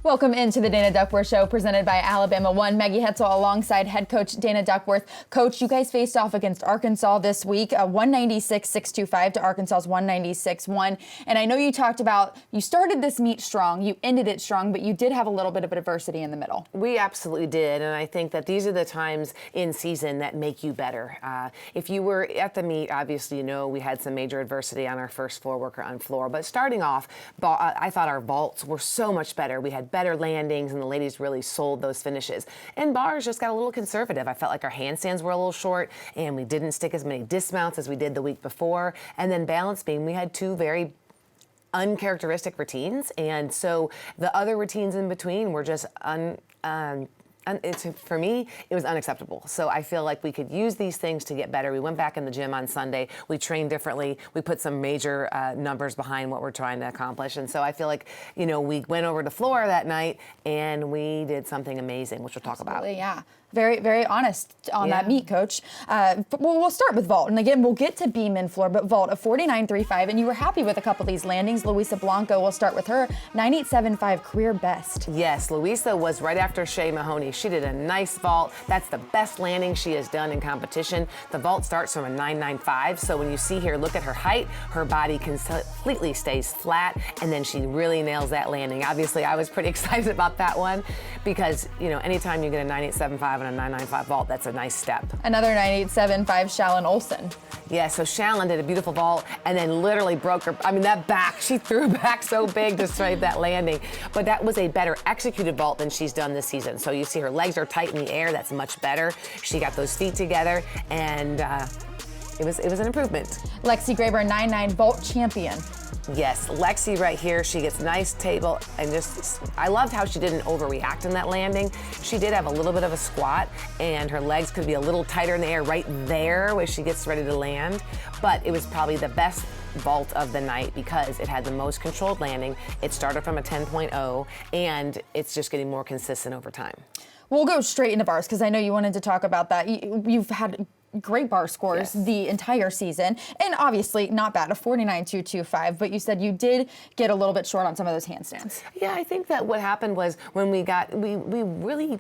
Welcome into the Dana Duckworth Show, presented by Alabama One. Maggie Hetzel alongside head coach Dana Duckworth. Coach, you guys faced off against Arkansas this week, 196-625 to Arkansas's 196-1. And I know you talked about, you started this meet strong, you ended it strong, but you did have a little bit of adversity in the middle. We absolutely did, and I think that these are the times in season that make you better. If you were at the meet, obviously you know we had some major adversity on our first floor worker on floor, but starting off, I thought our vaults were so much better. We had better landings, and the ladies really sold those finishes. And bars just got a little conservative. I felt like our handstands were a little short, and we didn't stick as many dismounts as we did the week before. And then balance beam, we had two very uncharacteristic routines, and so the other routines in between were just for me, it was unacceptable. So I feel like we could use these things to get better. We went back in the gym on Sunday. We trained differently. We put some major numbers behind what we're trying to accomplish. And so I feel like, you know, we went over to floor that night and we did something amazing, which we'll talk about. Yeah. Very, very honest on that meet, Coach. We'll start with vault. And again, we'll get to beam and floor, but vault, a 49.35. And you were happy with a couple of these landings. Luisa Blanco, we'll start with her, 9.875 career best. Yes, Luisa was right after Shea Mahoney. She did a nice vault. That's the best landing she has done in competition. The vault starts from a 9.95. So when you see here, look at her height, her body completely stays flat, and then she really nails that landing. Obviously, I was pretty excited about that one because, you know, anytime you get a 9.875 and a 9.95 vault, that's a nice step. Another 9.875, Shallon Olsen. Yeah, so Shallon did a beautiful vault and then literally broke her, that back, she threw back so big to save that landing. But that was a better executed vault than she's done this season. So you see her legs are tight in the air, that's much better. She got those feet together, and it was an improvement. Lexi Graber, 9.9 vault champion. Yes, Lexi right here, she gets nice table, and just, I loved how she didn't overreact in that landing. She did have a little bit of a squat, and her legs could be a little tighter in the air right there where she gets ready to land, but it was probably the best vault of the night because it had the most controlled landing. It started from a 10.0, and it's just getting more consistent over time. We'll go straight into bars because I know you wanted to talk about that. You've had great bar scores the entire season, and obviously not bad, a 49.225, but you said you did get a little bit short on some of those handstands. Yeah, I think that what happened was when we really,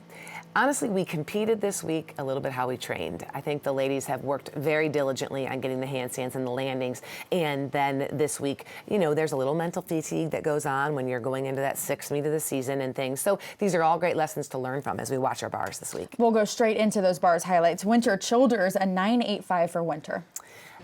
honestly, we competed this week a little bit how we trained. I think the ladies have worked very diligently on getting the handstands and the landings, and then this week, you know, there's a little mental fatigue that goes on when you're going into that sixth meet of the season and things. So these are all great lessons to learn from as we watch our bars this week. We'll go straight into those bars highlights. Winter Childers, a 9.85 for Winter.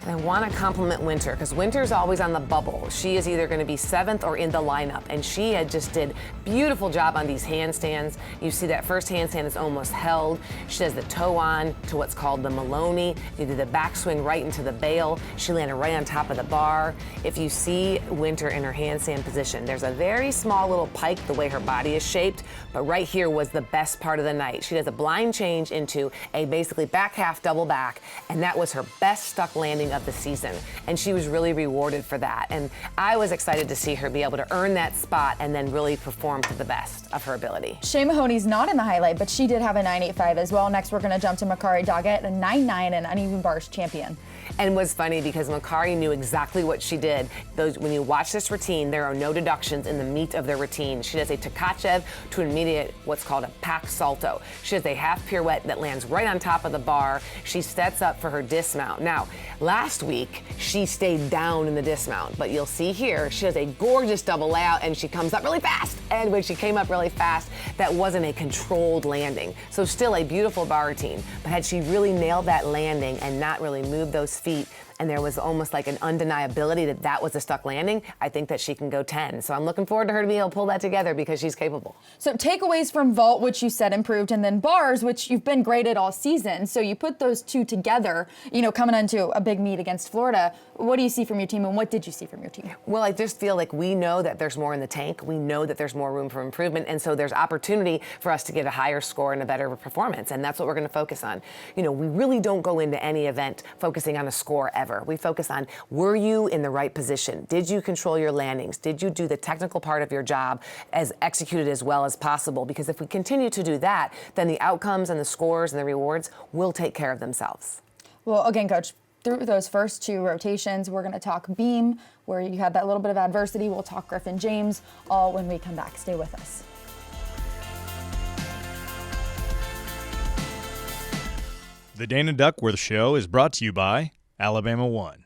And I want to compliment Winter because Winter's always on the bubble. She is either going to be seventh or in the lineup, and she had just did beautiful job on these handstands. You see that first handstand is almost held. She does the toe on to what's called the Maloney. You do the backswing right into the bail. She landed right on top of the bar. If you see Winter in her handstand position, there's a very small little pike the way her body is shaped, but right here was the best part of the night. She does a blind change into a basically back half double back, and that was her best stuck landing of the season, and she was really rewarded for that, and I was excited to see her be able to earn that spot and then really perform to the best of her ability. Shea Mahoney's not in the highlight, but she did have a 9.85 as well. Next we're going to jump to Makari Doggett, a 9.9 and uneven bars champion. And it was funny because Makari knew exactly what she did. When you watch this routine, there are no deductions in the meat of their routine. She does a Tkachev to an immediate, what's called a pack salto. She does a half pirouette that lands right on top of the bar. She sets up for her dismount. Now, last week, she stayed down in the dismount, but you'll see here, she has a gorgeous double layout and she comes up really fast. And when she came up really fast, that wasn't a controlled landing. So still a beautiful bar routine, but had she really nailed that landing and not really moved those feet, and there was almost like an undeniability that that was a stuck landing, I think that she can go 10. So I'm looking forward to her to be able to pull that together because she's capable. So takeaways from vault, which you said improved, and then bars, which you've been great at all season. So you put those two together, you know, coming into a big meet against Florida. What do you see from your team, and what did you see from your team? Well, I just feel like we know that there's more in the tank. We know that there's more room for improvement, and so there's opportunity for us to get a higher score and a better performance, and that's what we're going to focus on. You know, we really don't go into any event focusing on a score ever. We focus on, were you in the right position? Did you control your landings? Did you do the technical part of your job as executed as well as possible? Because if we continue to do that, then the outcomes and the scores and the rewards will take care of themselves. Well, again, Coach, through those first two rotations, we're going to talk beam, where you had that little bit of adversity. We'll talk Griffin James, all when we come back. Stay with us. The Dana Duckworth Show is brought to you by Alabama One.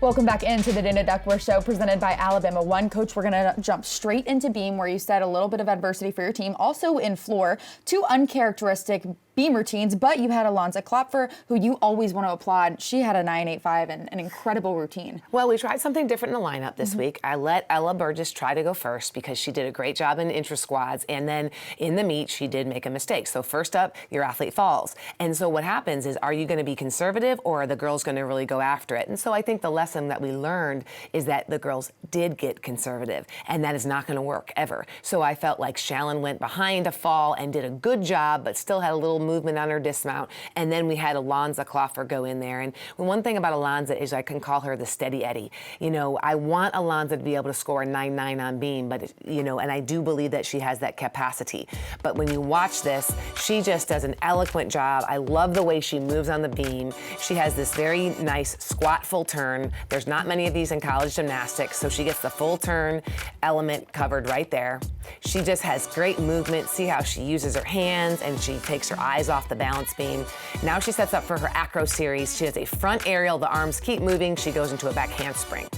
Welcome back into the Dana Duckworth Show presented by Alabama One. Coach, we're going to jump straight into beam where you said a little bit of adversity for your team. Also in floor, two uncharacteristic beam routines, but you had Alonza Klopfer, who you always want to applaud. She had a 9.85 and an incredible routine. Well, we tried something different in the lineup this week. I let Ella Burgess try to go first because she did a great job in intra-squads, and then in the meet, she did make a mistake. So first up, your athlete falls. And so what happens is, are you going to be conservative, or are the girls going to really go after it? And so I think the lesson that we learned is that the girls did get conservative, and that is not going to work ever. So I felt like Shallon went behind a fall and did a good job, but still had a little movement on her dismount. And then we had Alonza Klopfer go in there. And one thing about Alonza is I can call her the steady Eddie. You know, I want Alonza to be able to score a 9.9 on beam, but, you know, and I do believe that she has that capacity. But when you watch this, she just does an eloquent job. I love the way she moves on the beam. She has this very nice squat full turn. There's not many of these in college gymnastics, so she gets the full turn element covered right there. She just has great movement. See how she uses her hands and she takes her eyes off the balance beam. Now she sets up for her acro series. She has a front aerial. The arms keep moving. She goes into a back handspring.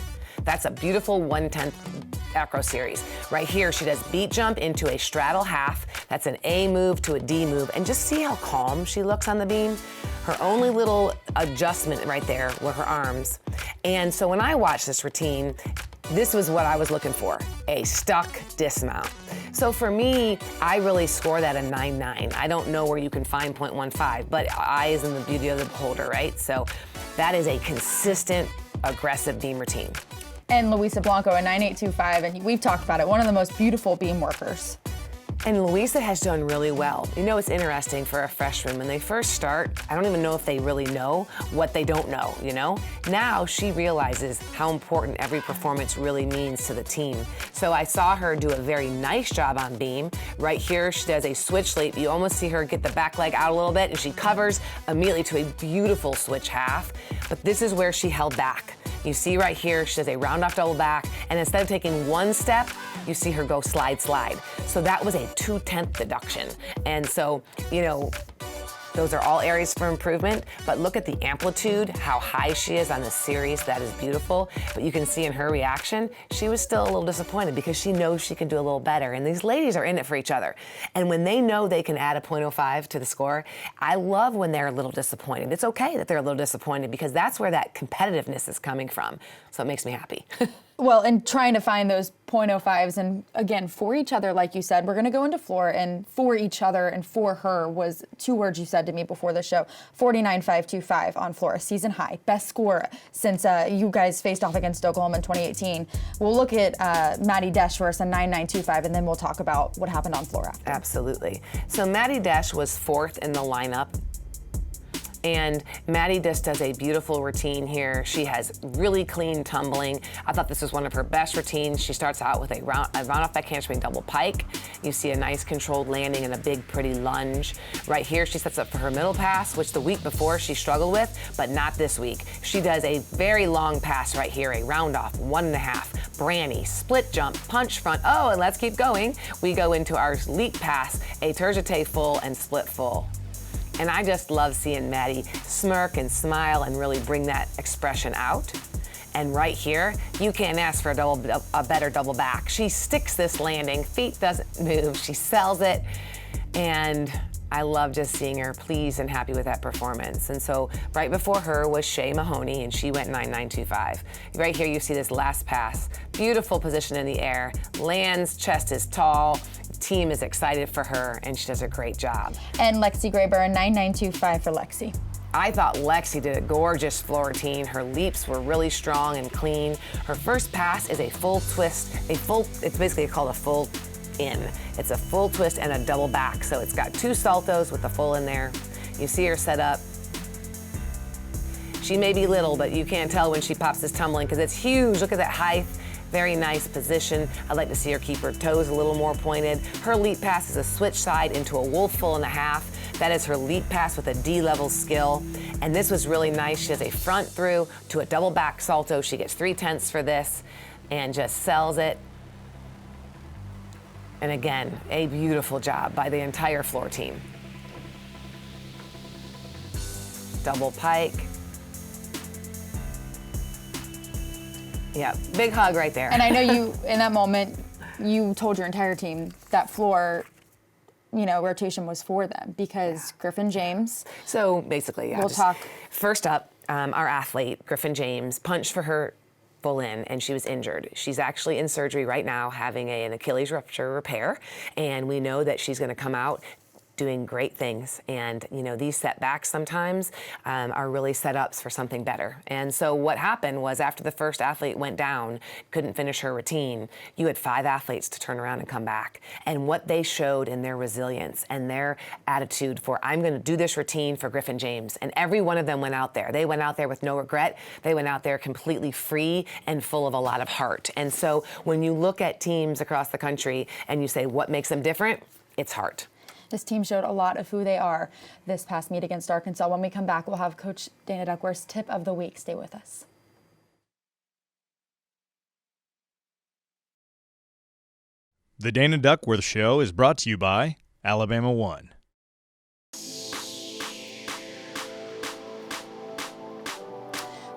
That's a beautiful 1/10 acro series. Right here, she does beat jump into a straddle half. That's an A move to a D move. And just see how calm she looks on the beam. Her only little adjustment right there were her arms. And so when I watched this routine, this was what I was looking for, a stuck dismount. So for me, I really score that a 9.9. I don't know where you can find 0.15, but eye is in the beauty of the beholder, right? So that is a consistent, aggressive beam routine. And Luisa Blanco, a 9.825, and we've talked about it, one of the most beautiful beam workers. And Luisa has done really well. You know, it's interesting for a freshman. When they first start, I don't even know if they really know what they don't know, you know? Now she realizes how important every performance really means to the team. So I saw her do a very nice job on beam. Right here, she does a switch leap. You almost see her get the back leg out a little bit, and she covers immediately to a beautiful switch half. But this is where she held back. You see right here, she does a round off double back, and instead of taking one step, you see her go slide, slide. So that was a 2/10 deduction. And so, you know, those are all areas for improvement, but look at the amplitude, how high she is on this series. That is beautiful. But you can see in her reaction, she was still a little disappointed because she knows she can do a little better. And these ladies are in it for each other. And when they know they can add a 0.05 to the score, I love when they're a little disappointed. It's okay that they're a little disappointed because that's where that competitiveness is coming from. So it makes me happy. Well, and trying to find those 0.05s, and again, for each other, like you said, we're going to go into floor, and for each other and for her was two words you said to me before the show, 49.525 on floor, a season high, best score since you guys faced off against Oklahoma in 2018. We'll look at Maddie Desch versus a 9.925, and then we'll talk about what happened on floor after. Absolutely. So Maddie Desch was fourth in the lineup. And Maddie just does a beautiful routine here. She has really clean tumbling. I thought this was one of her best routines. She starts out with a round off back handspring double pike. You see a nice controlled landing and a big pretty lunge. Right here, she sets up for her middle pass, which the week before she struggled with, but not this week. She does a very long pass right here, a round off, 1.5, Branny, split jump, punch front. Oh, and let's keep going. We go into our leap pass, a tergite full and split full. And I just love seeing Maddie smirk and smile and really bring that expression out. And right here, you can't ask for a better double back. She sticks this landing, feet doesn't move, she sells it, and I love just seeing her pleased and happy with that performance. And so right before her was Shay Mahoney, and she went 9.925. Right here, you see this last pass. Beautiful position in the air, lands, chest is tall, team is excited for her, and she does a great job. And Lexi Graber, a 9.925 for Lexi. I thought Lexi did a gorgeous floor routine. Her leaps were really strong and clean. Her first pass is a full twist, it's basically called a full in. It's a full twist and a double back. So it's got two saltos with the full in there. You see her set up. She may be little, but you can't tell when she pops this tumbling because it's huge. Look at that height. Very nice position. I'd like to see her keep her toes a little more pointed. Her leap pass is a switch side into a wolf full and a half. That is her leap pass with a D-level skill. And this was really nice. She does a front through to a double back salto. She gets 3/10 for this and just sells it. And again, a beautiful job by the entire floor team. Double pike. Yeah, big hug right there. And I know you, in that moment, you told your entire team that floor, rotation was for them because Griffin James. So basically, yeah. We'll talk. First up, our athlete, Griffin James, punched for her full in and she was injured. She's actually in surgery right now having an Achilles rupture repair, and we know that she's going to come out doing great things. And these setbacks sometimes are really setups for something better. And so what happened was after the first athlete went down, couldn't finish her routine, you had 5 athletes to turn around and come back. And what they showed in their resilience and their attitude for, I'm going to do this routine for Griffin James. And every one of them went out there. They went out there with no regret. They went out there completely free and full of a lot of heart. And so when you look at teams across the country and you say, what makes them different? It's heart. This team showed a lot of who they are this past meet against Arkansas. When we come back, we'll have Coach Dana Duckworth's tip of the week. Stay with us. The Dana Duckworth Show is brought to you by Alabama One.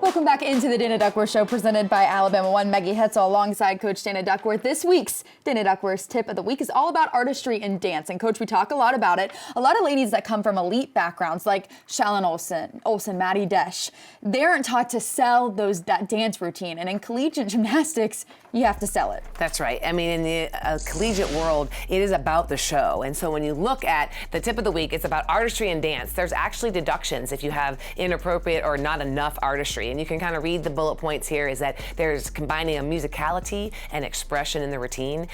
Welcome back into the Dana Duckworth Show presented by Alabama One. Maggie Hetzel alongside Coach Dana Duckworth. This week's Dana Duckworth's tip of the week is all about artistry and dance. And Coach, we talk a lot about it. A lot of ladies that come from elite backgrounds like Shallon Olsen, Maddie Desch, they aren't taught to sell that dance routine. And in collegiate gymnastics, you have to sell it. That's right. I mean, in the collegiate world, it is about the show. And so when you look at the tip of the week, it's about artistry and dance. There's actually deductions if you have inappropriate or not enough artistry. And you can kind of read the bullet points here is that there's combining a musicality and expression in the routine.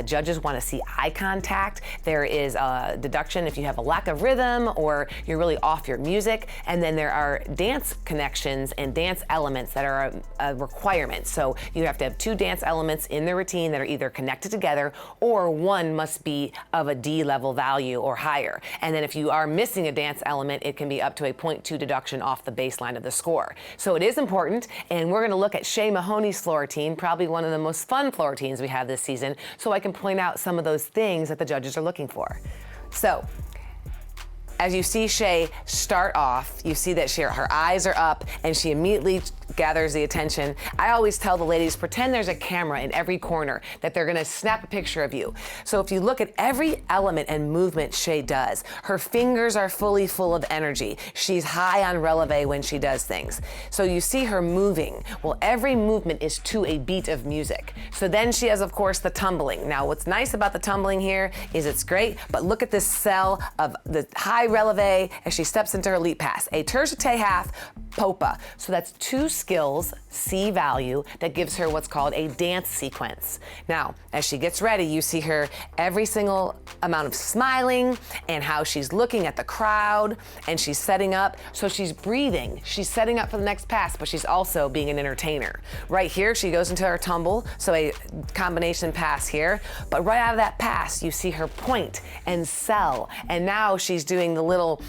Judges want to see eye contact. There is a deduction if you have a lack of rhythm or you're really off your music. And then there are dance connections and dance elements that are a requirement. So you have to have 2 dance elements in the routine that are either connected together or one must be of a D level value or higher. And then if you are missing a dance element, it can be up to a 0.2 deduction off the baseline of the score. So it is important, and we're going to look at Shay Mahoney's floor routine, probably one of the most fun floor routines we have this season, so I can point out some of those things that the judges are looking for. So, as you see Shay start off, you see that her eyes are up and she immediately gathers the attention. I always tell the ladies, pretend there's a camera in every corner that they're gonna snap a picture of you. So if you look at every element and movement Shay does, her fingers are fully full of energy. She's high on releve when she does things. So you see her moving. Well, every movement is to a beat of music. So then she has, of course, the tumbling. Now, what's nice about the tumbling here is it's great, but look at this cell of the high releve as she steps into her leap pass. A tercete half, popa. So that's 2 skills, C value, that gives her what's called a dance sequence. Now, as she gets ready, you see her every single amount of smiling and how she's looking at the crowd and she's setting up. So she's breathing. She's setting up for the next pass, but she's also being an entertainer. Right here, she goes into her tumble, so a combination pass here. But right out of that pass, you see her point and sell. And now she's doing the little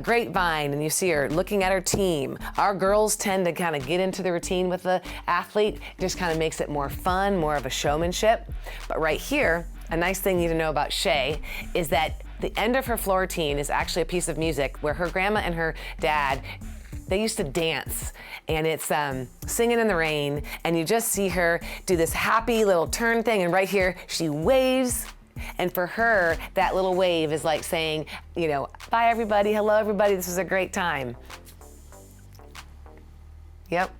grapevine, and you see her looking at her team. Our girls tend to kind of get into the routine with the athlete. It just kind of makes it more fun, more of a showmanship. But right here, a nice thing you need to know about Shay is that the end of her floor routine is actually a piece of music where her grandma and her dad, they used to dance, and it's Singing in the Rain, and you just see her do this happy little turn thing, and right here she waves. And for her, that little wave is like saying, bye everybody, hello everybody, this was a great time. Yep.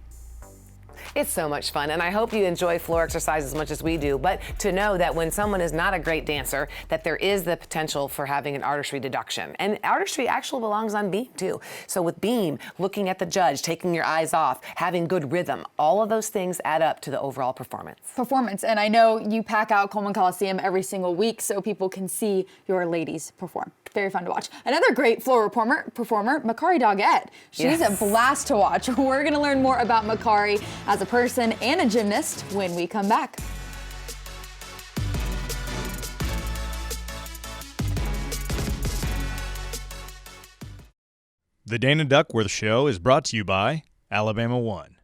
It's so much fun, and I hope you enjoy floor exercise as much as we do, but to know that when someone is not a great dancer, that there is the potential for having an artistry deduction. And artistry actually belongs on beam too. So with beam, looking at the judge, taking your eyes off, having good rhythm, all of those things add up to the overall performance. And I know you pack out Coleman Coliseum every single week so people can see your ladies perform. Very fun to watch. Another great floor performer, Makari Doggett. She's a blast to watch. We're going to learn more about Makari as a person and a gymnast when we come back. The Dana Duckworth Show is brought to you by Alabama One.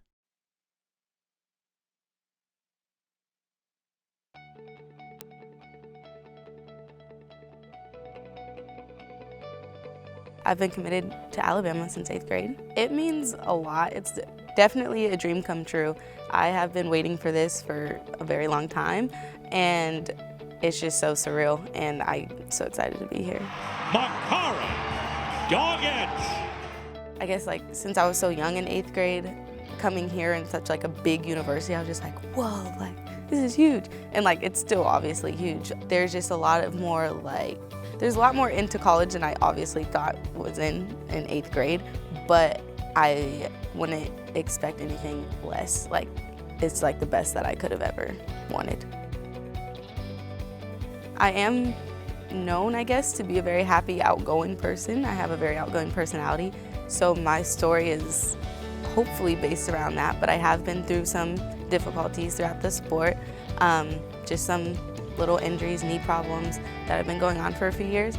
I've been committed to Alabama since 8th grade. It means a lot. It's definitely a dream come true. I have been waiting for this for a very long time, and it's just so surreal, and I'm so excited to be here. Macari Doggett. I guess like since I was so young in 8th grade, coming here in such like a big university, I was just like, whoa, like this is huge. And like it's still obviously huge. There's just a lot more into college than I obviously thought was in 8th grade, but I wouldn't expect anything less. Like it's like the best that I could have ever wanted. I am known, I guess, to be a very happy, outgoing person. I have a very outgoing personality, so my story is hopefully based around that, but I have been through some difficulties throughout the sport, just some little injuries, knee problems that have been going on for a few years,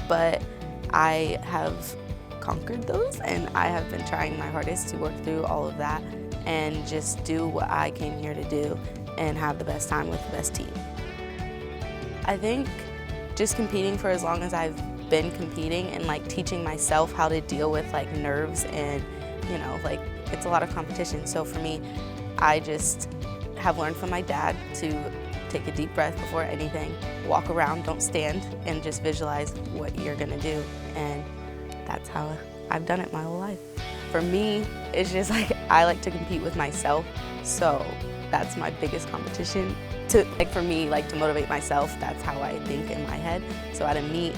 but I have conquered those, and I have been trying my hardest to work through all of that and just do what I came here to do and have the best time with the best team. I think just competing for as long as I've been competing and like teaching myself how to deal with like nerves and, you know, like it's a lot of competition. So for me, I just have learned from my dad to take a deep breath before anything, walk around, don't stand, and just visualize what you're gonna do. And that's how I've done it my whole life. For me, it's just like, I like to compete with myself. So that's my biggest competition. For me, like to motivate myself, that's how I think in my head. So at a meet,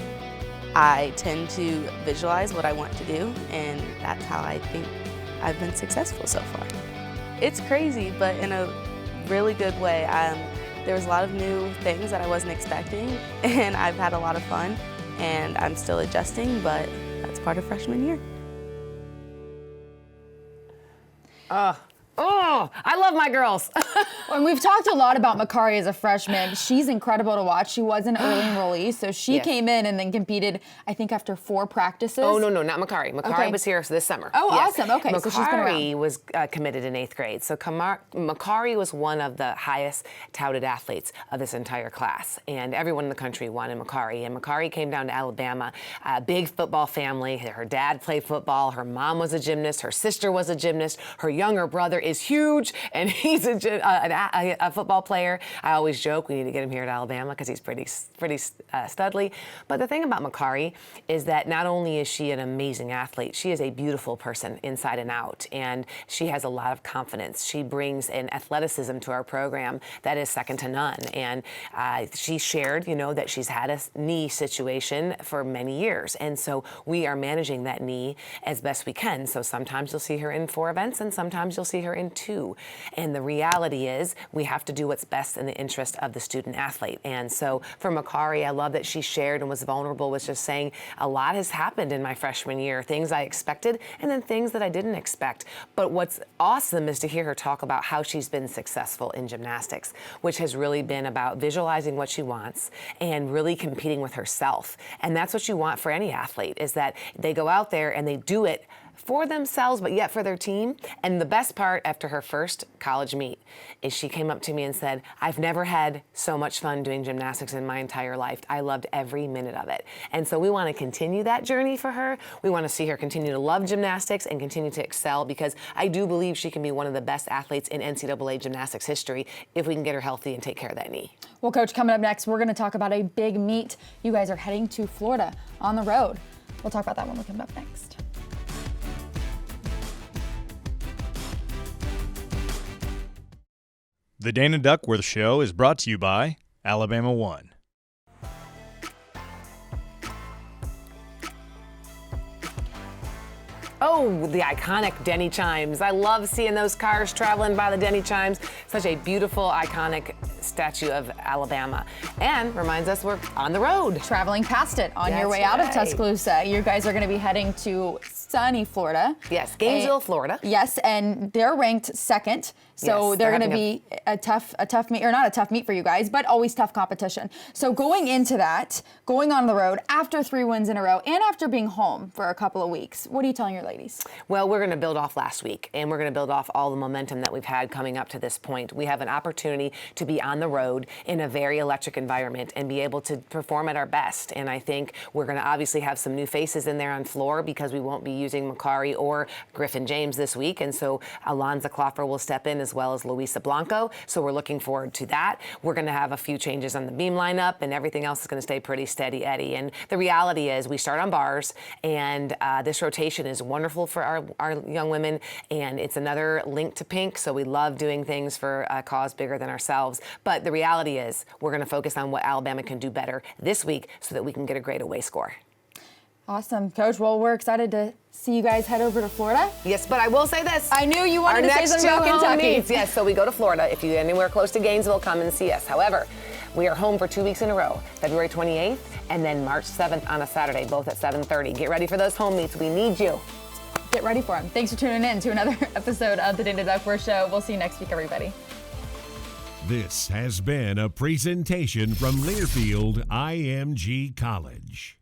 I tend to visualize what I want to do, and that's how I think I've been successful so far. It's crazy, but in a really good way. There was a lot of new things that I wasn't expecting, and I've had a lot of fun, and I'm still adjusting, but that's part of freshman year. Oh, I love my girls. And we've talked a lot about Macari as a freshman. She's incredible to watch. She was an early enrollee, so she came in and then competed, I think, after 4 practices. Oh, no, not Macari. Macari was here this summer. Oh, awesome. Okay, Macari so she's been around. was committed in 8th grade. So Macari was one of the highest touted athletes of this entire class. And everyone in the country wanted Macari. And Macari came down to Alabama, a big football family. Her dad played football. Her mom was a gymnast. Her sister was a gymnast. Her younger brother is huge, and he's a football player. I always joke we need to get him here at Alabama because he's pretty studly. But the thing about Macari is that not only is she an amazing athlete, she is a beautiful person inside and out, and she has a lot of confidence. She brings an athleticism to our program that is second to none. And she shared, that she's had a knee situation for many years, and so we are managing that knee as best we can. So sometimes you'll see her in 4 events, and sometimes you'll see her in 2. And the reality is we have to do what's best in the interest of the student athlete. And so for Macari, I love that she shared and was vulnerable with just saying a lot has happened in my freshman year, things I expected and then things that I didn't expect. But what's awesome is to hear her talk about how she's been successful in gymnastics, which has really been about visualizing what she wants and really competing with herself. And that's what you want for any athlete, is that they go out there and they do it for themselves, but yet for their team. And the best part after her first college meet is she came up to me and said, I've never had so much fun doing gymnastics in my entire life. I loved every minute of it. And so we want to continue that journey for her. We want to see her continue to love gymnastics and continue to excel, because I do believe she can be one of the best athletes in NCAA gymnastics history if we can get her healthy and take care of that knee. Well, Coach, coming up next, we're going to talk about a big meet. You guys are heading to Florida on the road. We'll talk about that when we come up next. The Dana Duckworth Show is brought to you by Alabama One. Oh, the iconic Denny chimes. I love seeing those cars traveling by the Denny chimes. Such a beautiful, iconic statue of Alabama. And reminds us we're on the road. Traveling past it on your That's way out of right. Tuscaloosa. You guys are going to be heading to sunny Florida. Yes, Gainesville, Florida. Yes, and they're ranked second. So Yes, they're they're going to be a tough meet, or not a tough meet for you guys, but always tough competition. So going into that, going on the road after 3 wins in a row and after being home for a couple of weeks, what are you telling your ladies? Well, we're going to build off last week, and we're going to build off all the momentum that we've had coming up to this point. We have an opportunity to be on the road in a very electric environment and be able to perform at our best. And I think we're going to obviously have some new faces in there on floor because we won't be using Makari or Griffin James this week. And so Alonza Kloffer will step in as well as Luisa Blanco. So we're looking forward to that. We're going to have a few changes on the beam lineup, and everything else is going to stay pretty steady Eddie. And the reality is we start on bars, and this rotation is wonderful for our young women, and it's another link to pink. So we love doing things for a cause bigger than ourselves. But the reality is we're going to focus on what Alabama can do better this week so that we can get a great away score. Awesome, Coach. Well, we're excited to see you guys head over to Florida. Yes, but I will say this. I knew you wanted to say something about Kentucky. Yes, so we go to Florida. If you're anywhere close to Gainesville, come and see us. However, we are home for 2 weeks in a row, February 28th and then March 7th on a Saturday, both at 7:30. Get ready for those home meets. We need you. Get ready for them. Thanks for tuning in to another episode of the Dana Duckworth Show. We'll see you next week, everybody. This has been a presentation from Learfield IMG College.